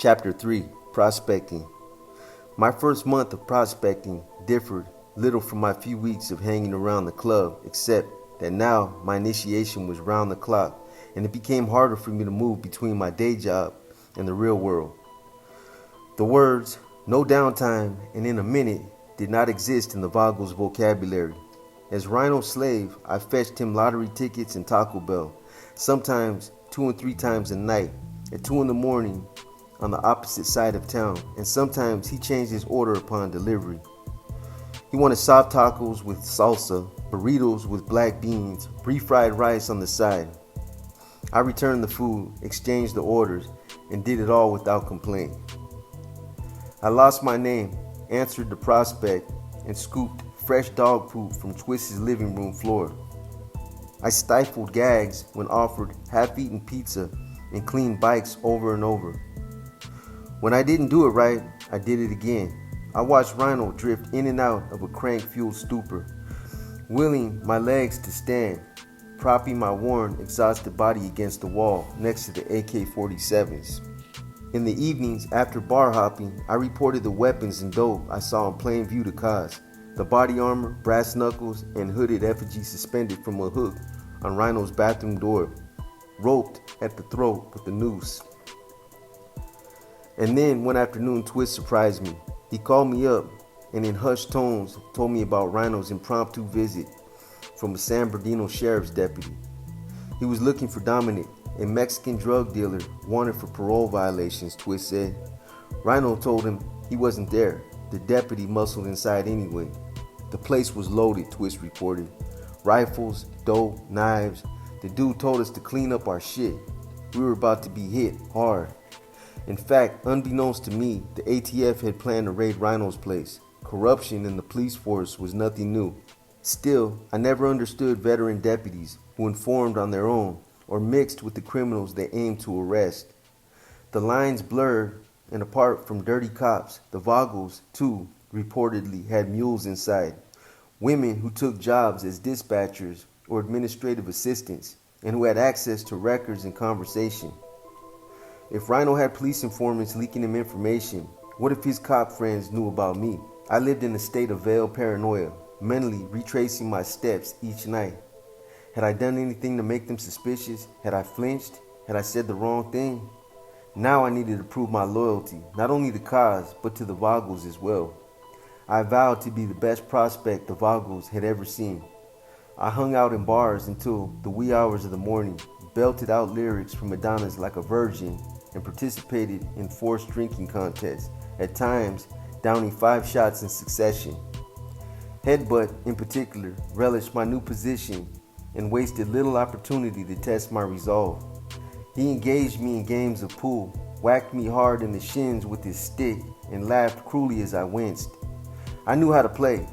Chapter 3, Prospecting. My first month of prospecting differed little from my few weeks of hanging around the club, except that now my initiation was round the clock, and it became harder for me to move between my day job and the real world. The words, no downtime and in a minute, did not exist in the Vagos vocabulary. As Rhino's slave, I fetched him lottery tickets and Taco Bell, sometimes 2 and 3 times a night, at 2 in the morning on the opposite side of town, and sometimes he changed his order upon delivery. He wanted soft tacos with salsa, burritos with black beans, refried rice on the side. I returned the food, exchanged the orders, and did it all without complaint. I lost my name, answered the prospect, and scooped fresh dog poop from Twist's living room floor. I stifled gags when offered half-eaten pizza and cleaned bikes over and over. When I didn't do it right, I did it again. I watched Rhino drift in and out of a crank-fueled stupor, willing my legs to stand, propping my worn, exhausted body against the wall next to the AK-47s. In the evenings, after bar hopping, I reported the weapons and dope I saw in plain view to Cos. The body armor, brass knuckles, and hooded effigy suspended from a hook on Rhino's bathroom door, roped at the throat with a noose. And then one afternoon, Twist surprised me. He called me up and in hushed tones told me about Rhino's impromptu visit from a San Bernardino sheriff's deputy. He was looking for Dominic, a Mexican drug dealer wanted for parole violations, Twist said. Rhino told him he wasn't there. The deputy muscled inside anyway. The place was loaded, Twist reported. Rifles, dope, knives. The dude told us to clean up our shit. We were about to be hit hard. In fact, unbeknownst to me, the ATF had planned to raid Rhino's place. Corruption in the police force was nothing new. Still, I never understood veteran deputies who informed on their own or mixed with the criminals they aimed to arrest. The lines blurred, and apart from dirty cops, the Vagos, too, reportedly had mules inside. Women who took jobs as dispatchers or administrative assistants and who had access to records and conversation. If Rhino had police informants leaking him information, what if his cop friends knew about me? I lived in a state of veiled paranoia, mentally retracing my steps each night. Had I done anything to make them suspicious? Had I flinched? Had I said the wrong thing? Now I needed to prove my loyalty, not only to Kaz, but to the Vagos as well. I vowed to be the best prospect the Vagos had ever seen. I hung out in bars until the wee hours of the morning, belted out lyrics from Madonna's Like a Virgin, and participated in forced drinking contests, at times downing 5 shots in succession. Headbutt, in particular, relished my new position and wasted little opportunity to test my resolve. He engaged me in games of pool, whacked me hard in the shins with his stick, and laughed cruelly as I winced. I knew how to play,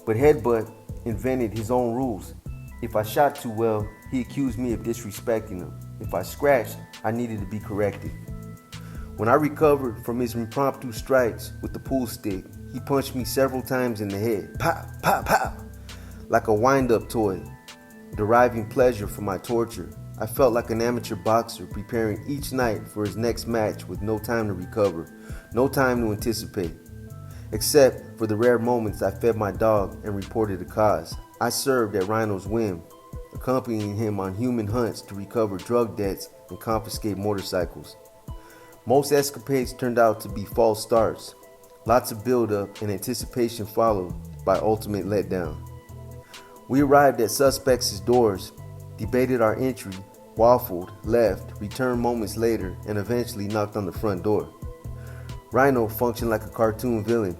but Headbutt invented his own rules. If I shot too well, he accused me of disrespecting him. If I scratched, I needed to be corrected. When I recovered from his impromptu strikes with the pool stick, he punched me several times in the head. Pop, pop, pop, like a wind-up toy, deriving pleasure from my torture. I felt like an amateur boxer preparing each night for his next match with no time to recover, no time to anticipate. Except for the rare moments I fed my dog and reported a cause. I served at Rhino's whim, accompanying him on human hunts to recover drug debts and confiscate motorcycles. Most escapades turned out to be false starts. Lots of build-up and anticipation followed by ultimate letdown. We arrived at suspects' doors, debated our entry, waffled, left, returned moments later, and eventually knocked on the front door. Rhino functioned like a cartoon villain,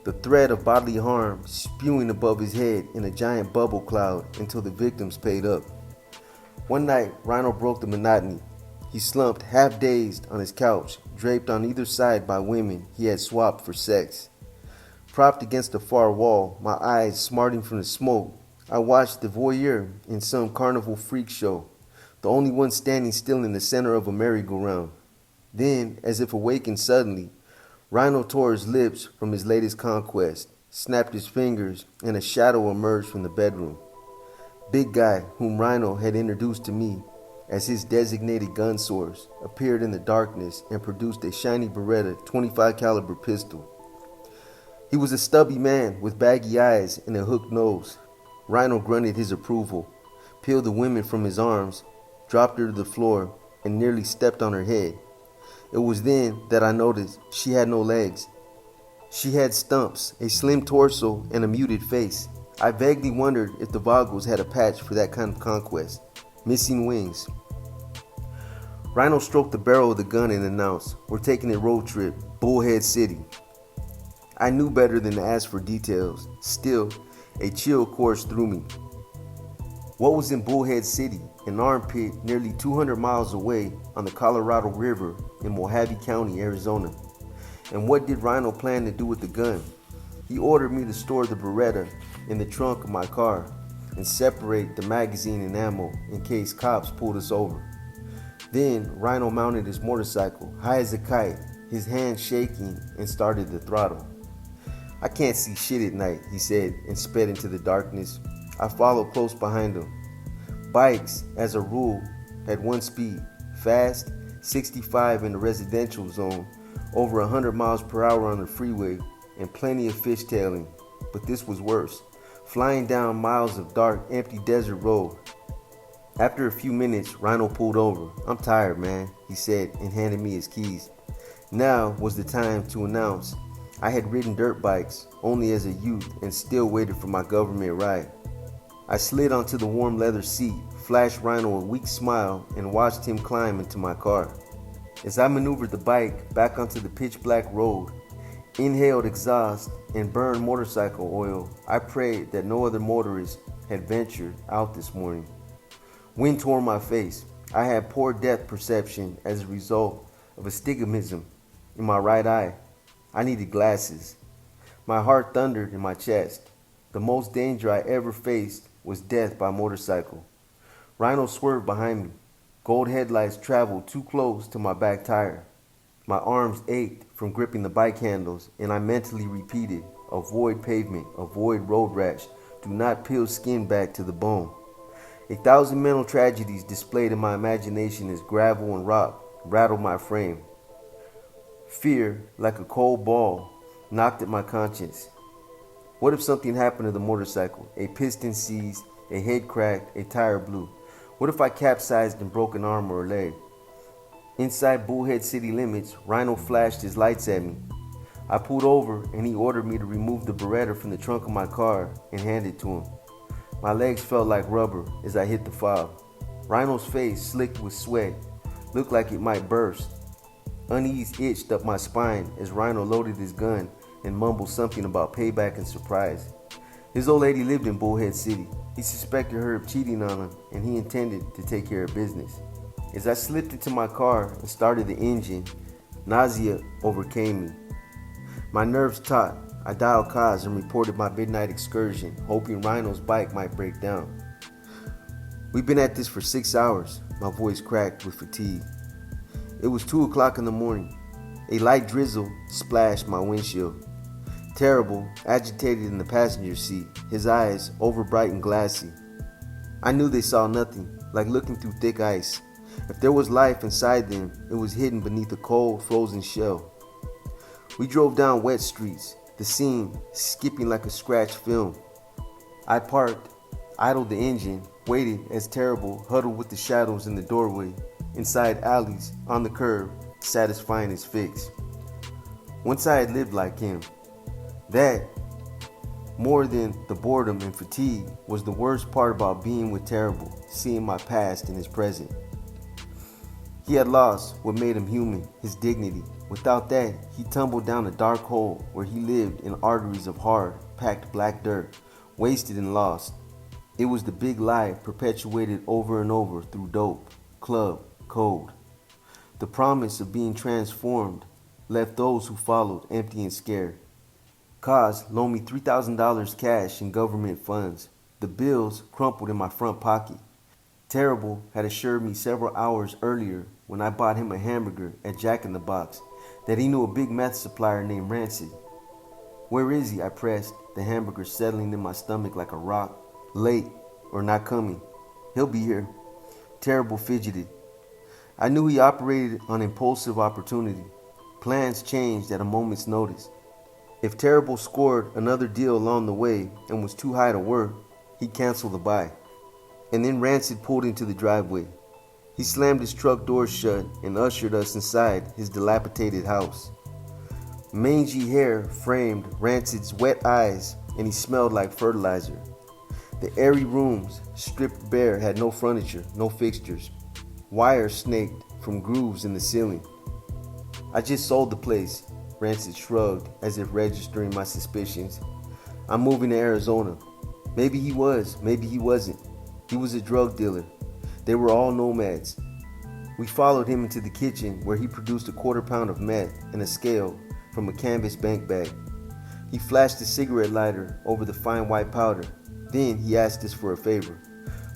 the threat of bodily harm spewing above his head in a giant bubble cloud until the victims paid up. One night, Rhino broke the monotony. He slumped half-dazed on his couch, draped on either side by women he had swapped for sex. Propped against the far wall, my eyes smarting from the smoke, I watched the voyeur in some carnival freak show, the only one standing still in the center of a merry-go-round. Then, as if awakened suddenly, Rhino tore his lips from his latest conquest, snapped his fingers, and a shadow emerged from the bedroom. Big Guy, whom Rhino had introduced to me, as his designated gun source appeared in the darkness and produced a shiny Beretta 25 caliber pistol. He was a stubby man with baggy eyes and a hooked nose. Rhino grunted his approval, peeled the woman from his arms, dropped her to the floor, and nearly stepped on her head. It was then that I noticed she had no legs. She had stumps, a slim torso, and a muted face. I vaguely wondered if the Vagos had a patch for that kind of conquest. Missing wings. Rhino stroked the barrel of the gun and announced, "We're taking a road trip, Bullhead City." I knew better than to ask for details. Still, a chill coursed through me. What was in Bullhead City, an armpit nearly 200 miles away on the Colorado River in Mojave County, Arizona? And what did Rhino plan to do with the gun? He ordered me to store the Beretta in the trunk of my car and separate the magazine and ammo in case cops pulled us over. Then Rhino mounted his motorcycle, high as a kite, his hands shaking, and started the throttle. "I can't see shit at night," he said, and sped into the darkness. I followed close behind him. Bikes, as a rule, had one speed, fast, 65 in the residential zone, over 100 miles per hour on the freeway, and plenty of fishtailing. But this was worse, flying down miles of dark, empty desert road. After a few minutes, Rhino pulled over. "I'm tired, man," he said, and handed me his keys. Now was the time to announce I had ridden dirt bikes only as a youth and still waited for my government ride. I slid onto the warm leather seat, flashed Rhino a weak smile, and watched him climb into my car. As I maneuvered the bike back onto the pitch black road, inhaled exhaust, and burned motorcycle oil, I prayed that no other motorist had ventured out this morning. Wind tore my face. I had poor depth perception as a result of astigmatism in my right eye. I needed glasses. My heart thundered in my chest. The most danger I ever faced was death by motorcycle. Rhino swerved behind me. Gold headlights traveled too close to my back tire. My arms ached from gripping the bike handles, and I mentally repeated, "Avoid pavement, avoid road rash, do not peel skin back to the bone." 1,000 mental tragedies displayed in my imagination as gravel and rock rattled my frame. Fear, like a cold ball, knocked at my conscience. What if something happened to the motorcycle? A piston seized, a head cracked, a tire blew. What if I capsized and broke an arm or a leg? Inside Bullhead city limits, Rhino flashed his lights at me. I pulled over and he ordered me to remove the Beretta from the trunk of my car and hand it to him. My legs felt like rubber as I hit the fob. Rhino's face, slicked with sweat, looked like it might burst. Unease itched up my spine as Rhino loaded his gun and mumbled something about payback and surprise. His old lady lived in Bullhead City. He suspected her of cheating on him, and he intended to take care of business. As I slipped into my car and started the engine, nausea overcame me. My nerves taut. I dialed CAS and reported my midnight excursion, hoping Rhino's bike might break down. "We've been at this for 6 hours," my voice cracked with fatigue. It was 2 o'clock in the morning. A light drizzle splashed my windshield. Terrible, agitated in the passenger seat, his eyes overbright and glassy. I knew they saw nothing, like looking through thick ice. If there was life inside them, it was hidden beneath a cold, frozen shell. We drove down wet streets, the scene skipping like a scratched film. I parked, idled the engine, waited as Terrible huddled with the shadows in the doorway, inside alleys, on the curb, satisfying his fix. Once I had lived like him. That, more than the boredom and fatigue, was the worst part about being with Terrible, seeing my past and his present. He had lost what made him human, his dignity. Without that, he tumbled down a dark hole where he lived in arteries of hard, packed black dirt, wasted and lost. It was the big lie perpetuated over and over through dope, club, code. The promise of being transformed left those who followed empty and scared. CAS loaned me $3,000 cash in government funds. The bills crumpled in my front pocket. Terrible had assured me several hours earlier when I bought him a hamburger at Jack in the Box that he knew a big meth supplier named Rancid. "Where is he?" I pressed, the hamburger settling in my stomach like a rock. "Late or not coming." "He'll be here." Terrible fidgeted. I knew he operated on impulsive opportunity. Plans changed at a moment's notice. If Terrible scored another deal along the way and was too high to work, he canceled the buy. And then Rancid pulled into the driveway. He slammed his truck doors shut and ushered us inside his dilapidated house. Mangy hair framed Rancid's wet eyes, and he smelled like fertilizer. The airy rooms, stripped bare, had no furniture, no fixtures. Wires snaked from grooves in the ceiling. I just sold the place, Rancid shrugged, as if registering my suspicions. I'm moving to Arizona. Maybe he was, maybe he wasn't. He was a drug dealer. They were all nomads. We followed him into the kitchen where he produced a quarter pound of meth and a scale from a canvas bank bag. He flashed a cigarette lighter over the fine white powder. Then he asked us for a favor.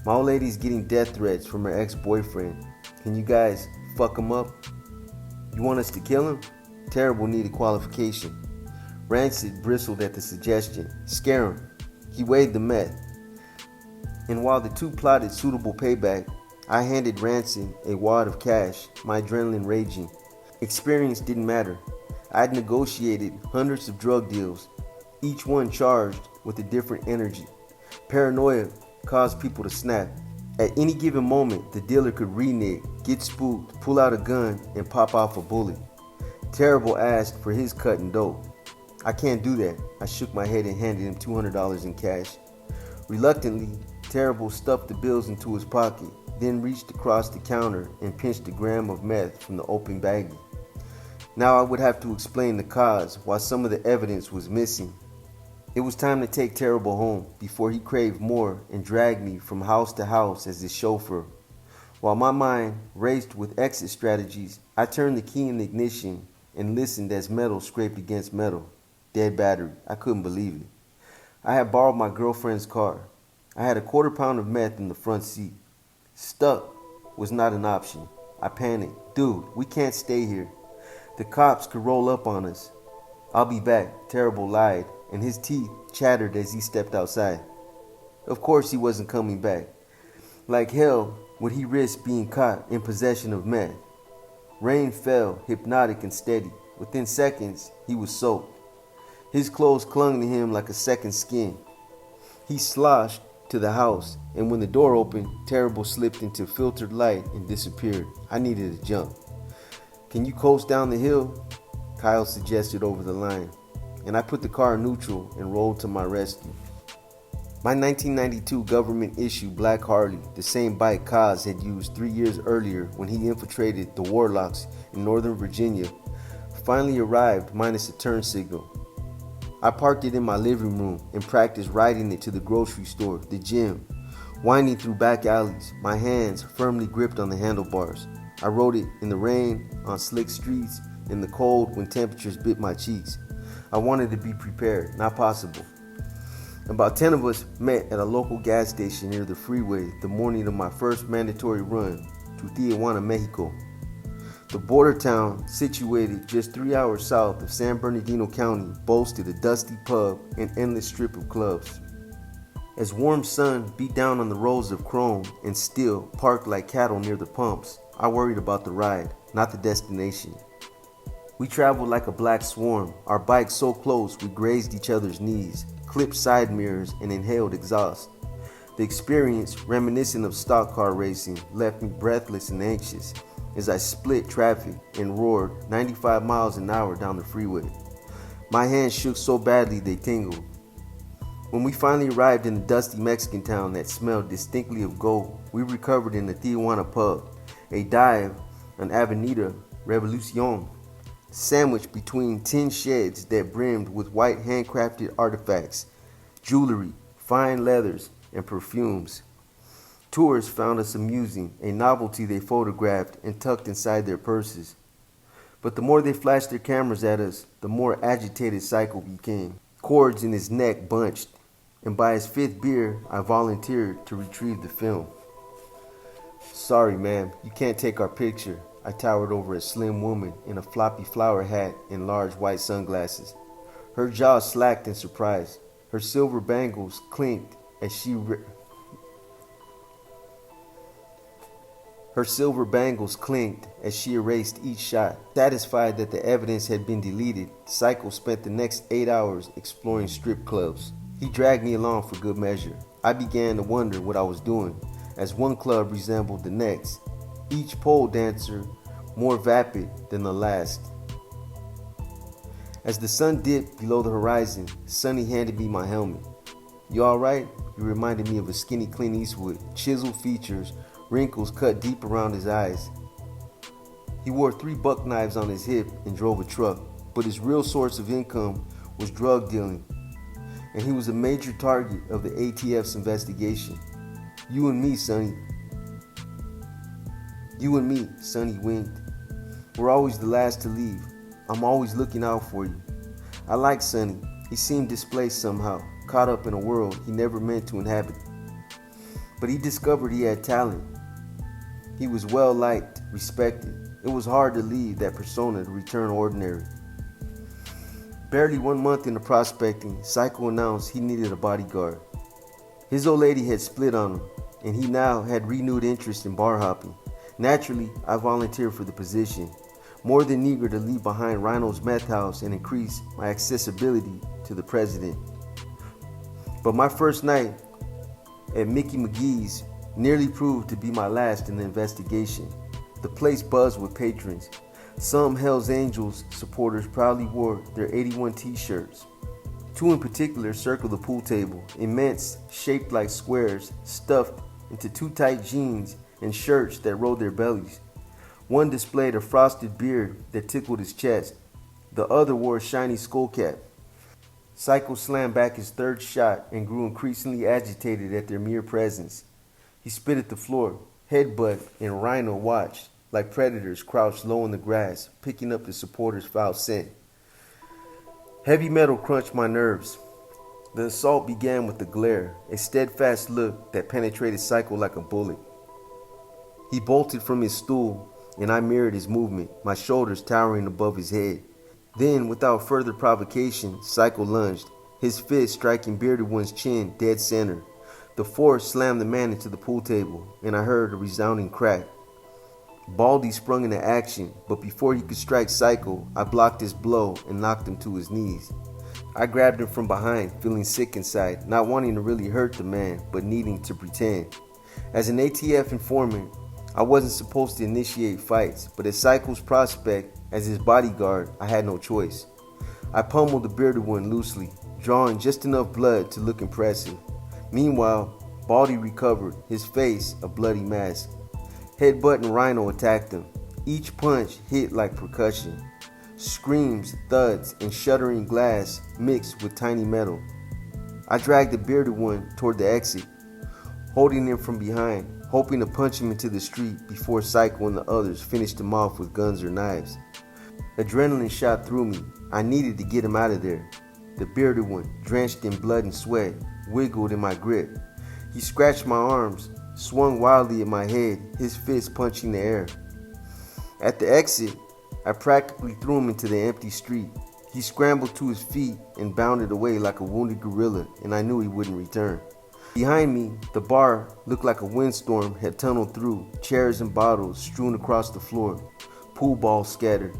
My old lady's getting death threats from her ex-boyfriend. Can you guys fuck him up? You want us to kill him? Terrible needed qualification. Rancid bristled at the suggestion. Scare him. He weighed the meth. And while the two plotted suitable payback, I handed Rancid a wad of cash, my adrenaline raging. Experience didn't matter. I had negotiated hundreds of drug deals, each one charged with a different energy. Paranoia caused people to snap. At any given moment, the dealer could renege, get spooked, pull out a gun, and pop off a bullet. Terrible asked for his cut and dope. I can't do that. I shook my head and handed him $200 in cash. Reluctantly, Terrible stuffed the bills into his pocket, then reached across the counter and pinched a gram of meth from the open baggie. Now I would have to explain the cause why some of the evidence was missing. It was time to take Terrible home before he craved more and dragged me from house to house as his chauffeur. While my mind raced with exit strategies, I turned the key in the ignition and listened as metal scraped against metal. Dead battery. I couldn't believe it. I had borrowed my girlfriend's car. I had a quarter pound of meth in the front seat. Stuck was not an option. I panicked. Dude, we can't stay here. The cops could roll up on us. I'll be back, Terrible lied, and his teeth chattered as he stepped outside. Of course he wasn't coming back. Like hell would he risk being caught in possession of meth. Rain fell, hypnotic and steady. Within seconds, he was soaked. His clothes clung to him like a second skin. He sloshed to the house, and when the door opened, Terrible slipped into filtered light and disappeared. I needed a jump. Can you coast down the hill? Kyle suggested over the line, and I put the car in neutral and rolled to my rescue. My 1992 government-issued Black Harley, the same bike Kaz had used 3 years earlier when he infiltrated the Warlocks in Northern Virginia, finally arrived minus a turn signal. I parked it in my living room and practiced riding it to the grocery store, the gym, winding through back alleys, my hands firmly gripped on the handlebars. I rode it in the rain, on slick streets, in the cold when temperatures bit my cheeks. I wanted to be prepared, not possible. About 10 of us met at a local gas station near the freeway the morning of my first mandatory run to Tijuana, Mexico. The border town, situated just 3 hours south of San Bernardino County, boasted a dusty pub and endless strip of clubs. As warm sun beat down on the rows of chrome and steel parked like cattle near the pumps, I worried about the ride, not the destination. We traveled like a black swarm, our bikes so close we grazed each other's knees, clipped side mirrors, and inhaled exhaust. The experience, reminiscent of stock car racing, left me breathless and anxious as I split traffic and roared 95 miles an hour down the freeway. My hands shook so badly they tingled. When we finally arrived in the dusty Mexican town that smelled distinctly of gold, we recovered in the Tijuana pub, a dive on Avenida Revolucion, sandwiched between tin sheds that brimmed with white handcrafted artifacts, jewelry, fine leathers, and perfumes. Tourists found us amusing, a novelty they photographed and tucked inside their purses. But the more they flashed their cameras at us, the more agitated Psycho became. Cords in his neck bunched, and by his fifth beer, I volunteered to retrieve the film. Sorry, ma'am, you can't take our picture. I towered over a slim woman in a floppy flower hat and large white sunglasses. Her jaw slacked in surprise. Her silver bangles clinked as she Her silver bangles clinked as she erased each shot. Satisfied that the evidence had been deleted, Psycho spent the next 8 hours exploring strip clubs. He dragged me along for good measure. I began to wonder what I was doing, as one club resembled the next, each pole dancer more vapid than the last. As the sun dipped below the horizon, Sonny handed me my helmet. "You alright?" He reminded me of a skinny Clint Eastwood, chiseled features, wrinkles cut deep around his eyes. He wore 3 buck knives on his hip and drove a truck, but his real source of income was drug dealing, and he was a major target of the ATF's investigation. You and me, Sonny." "You and me," Sonny winked. "We're always the last to leave. I'm always looking out for you." I liked Sonny. He seemed displaced somehow, caught up in a world he never meant to inhabit. But he discovered he had talent. He was well liked, respected. It was hard to leave that persona to return ordinary. Barely 1 month into prospecting, Psycho announced he needed a bodyguard. His old lady had split on him, and he now had renewed interest in bar hopping. Naturally, I volunteered for the position, more than eager to leave behind Rhino's meth house and increase my accessibility to the president. But my first night at Mickey McGee's nearly proved to be my last in the investigation. The place buzzed with patrons. Some Hells Angels supporters proudly wore their 81 t-shirts. 2 in particular circled the pool table, immense, shaped like squares, stuffed into too tight jeans and shirts that rolled their bellies. One displayed a frosted beard that tickled his chest. The other wore a shiny skull cap. Psycho slammed back his 3rd shot and grew increasingly agitated at their mere presence. He spit at the floor. Headbutt and Rhino watched, like predators crouched low in the grass, picking up the supporters' foul scent. Heavy metal crunched my nerves. The assault began with a glare, a steadfast look that penetrated Psycho like a bullet. He bolted from his stool, and I mirrored his movement, my shoulders towering above his head. Then, without further provocation, Psycho lunged, his fist striking bearded one's chin dead center. The force slammed the man into the pool table, and I heard a resounding crack. Baldy sprung into action, but before he could strike Psycho, I blocked his blow and knocked him to his knees. I grabbed him from behind, feeling sick inside, not wanting to really hurt the man, but needing to pretend. As an ATF informant, I wasn't supposed to initiate fights, but as Psycho's prospect, as his bodyguard, I had no choice. I pummeled the bearded one loosely, drawing just enough blood to look impressive. Meanwhile, Baldy recovered, his face a bloody mask. Headbutt and Rhino attacked him. Each punch hit like percussion. Screams, thuds, and shuddering glass mixed with tiny metal. I dragged the bearded one toward the exit, holding him from behind, hoping to punch him into the street before Psycho and the others finished him off with guns or knives. Adrenaline shot through me. I needed to get him out of there. The bearded one, drenched in blood and sweat, wiggled in my grip. He scratched my arms, swung wildly at my head, his fist punching the air. At the exit, I practically threw him into the empty street. He scrambled to his feet and bounded away like a wounded gorilla, and I knew he wouldn't return. Behind me, the bar looked like a windstorm had tunneled through, chairs and bottles strewn across the floor, pool balls scattered.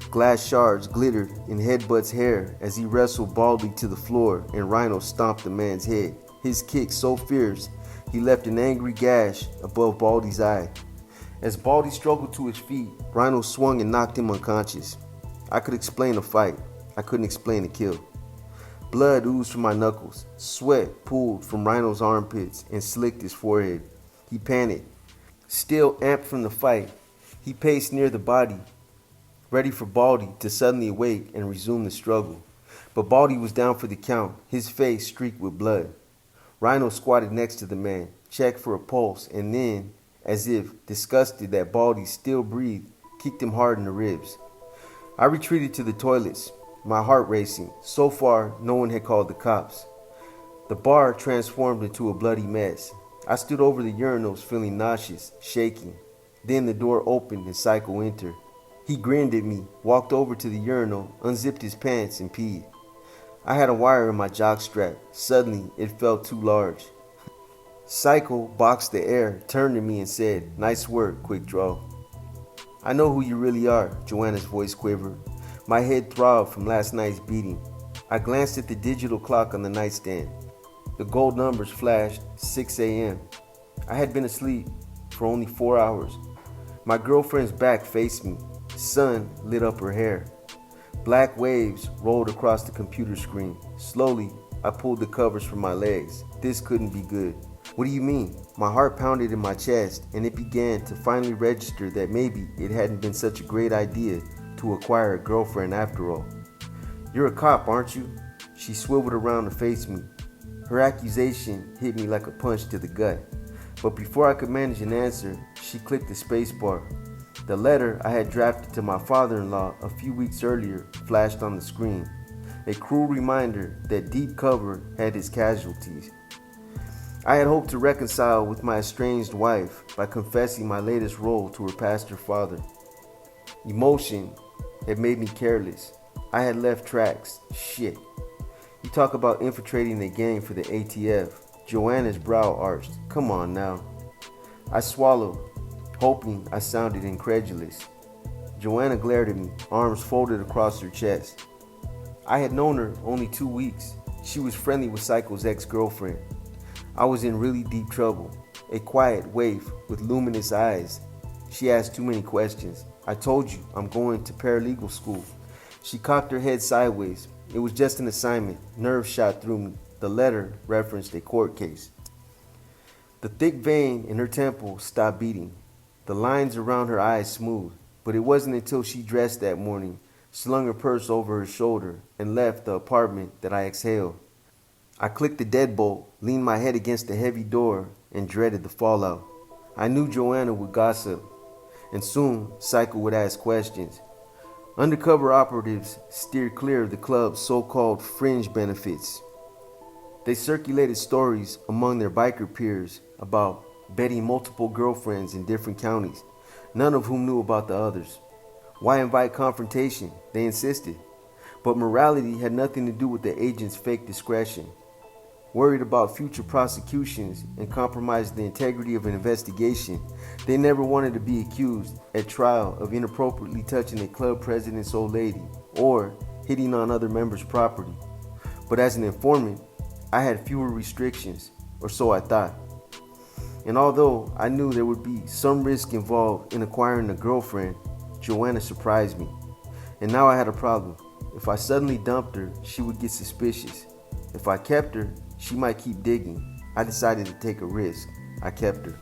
Glass shards glittered in Headbutt's hair as he wrestled Baldy to the floor and Rhino stomped the man's head. His kick so fierce, he left an angry gash above Baldy's eye. As Baldy struggled to his feet, Rhino swung and knocked him unconscious. I could explain a fight. I couldn't explain a kill. Blood oozed from my knuckles. Sweat pooled from Rhino's armpits and slicked his forehead. He panicked. Still amped from the fight, he paced near the body, ready for Baldy to suddenly awake and resume the struggle. But Baldy was down for the count, his face streaked with blood. Rhino squatted next to the man, checked for a pulse, and then, as if disgusted that Baldy still breathed, kicked him hard in the ribs. I retreated to the toilets, my heart racing. So far, no one had called the cops. The bar transformed into a bloody mess. I stood over the urinals feeling nauseous, shaking. Then the door opened and Psycho entered. He grinned at me, walked over to the urinal, unzipped his pants, and peed. I had a wire in my jockstrap. Suddenly, it felt too large. Psycho boxed the air, turned to me and said, "Nice work, quick draw." "I know who you really are," Joanna's voice quivered. My head throbbed from last night's beating. I glanced at the digital clock on the nightstand. The gold numbers flashed 6 a.m. I had been asleep for only 4 hours. My girlfriend's back faced me. Sun lit up her hair. Black waves rolled across the computer screen. Slowly, I pulled the covers from my legs. This couldn't be good. "What do you mean?" My heart pounded in my chest, and it began to finally register that maybe it hadn't been such a great idea to acquire a girlfriend after all. "You're a cop, aren't you?" She swiveled around to face me. Her accusation hit me like a punch to the gut. But before I could manage an answer, she clicked the space bar. The letter I had drafted to my father-in-law a few weeks earlier flashed on the screen. A cruel reminder that deep cover had its casualties. I had hoped to reconcile with my estranged wife by confessing my latest role to her pastor father. Emotion had made me careless. I had left tracks. Shit. You talk about infiltrating a gang for the ATF. Joanna's brow arched. Come on now. I swallowed, hoping I sounded incredulous. Joanna glared at me, arms folded across her chest. I had known her only 2 weeks. She was friendly with Psycho's ex-girlfriend. I was in really deep trouble. A quiet waif with luminous eyes. She asked too many questions. "I told you, I'm going to paralegal school." She cocked her head sideways. It was just an assignment. Nerves shot through me. The letter referenced a court case. The thick vein in her temple stopped beating. The lines around her eyes smoothed. But it wasn't until she dressed that morning, slung her purse over her shoulder, and left the apartment that I exhaled. I clicked the deadbolt, leaned my head against the heavy door, and dreaded the fallout. I knew Joanna would gossip, and soon Psycho would ask questions. Undercover operatives steered clear of the club's so-called fringe benefits. They circulated stories among their biker peers about betting multiple girlfriends in different counties, none of whom knew about the others. Why invite confrontation? They insisted. But morality had nothing to do with the agent's fake discretion. Worried about future prosecutions and compromising the integrity of an investigation, they never wanted to be accused at trial of inappropriately touching a club president's old lady or hitting on other members' property. But as an informant, I had fewer restrictions, or so I thought. And although I knew there would be some risk involved in acquiring a girlfriend, Joanna surprised me. And now I had a problem. If I suddenly dumped her, she would get suspicious. If I kept her, she might keep digging. I decided to take a risk. I kept her.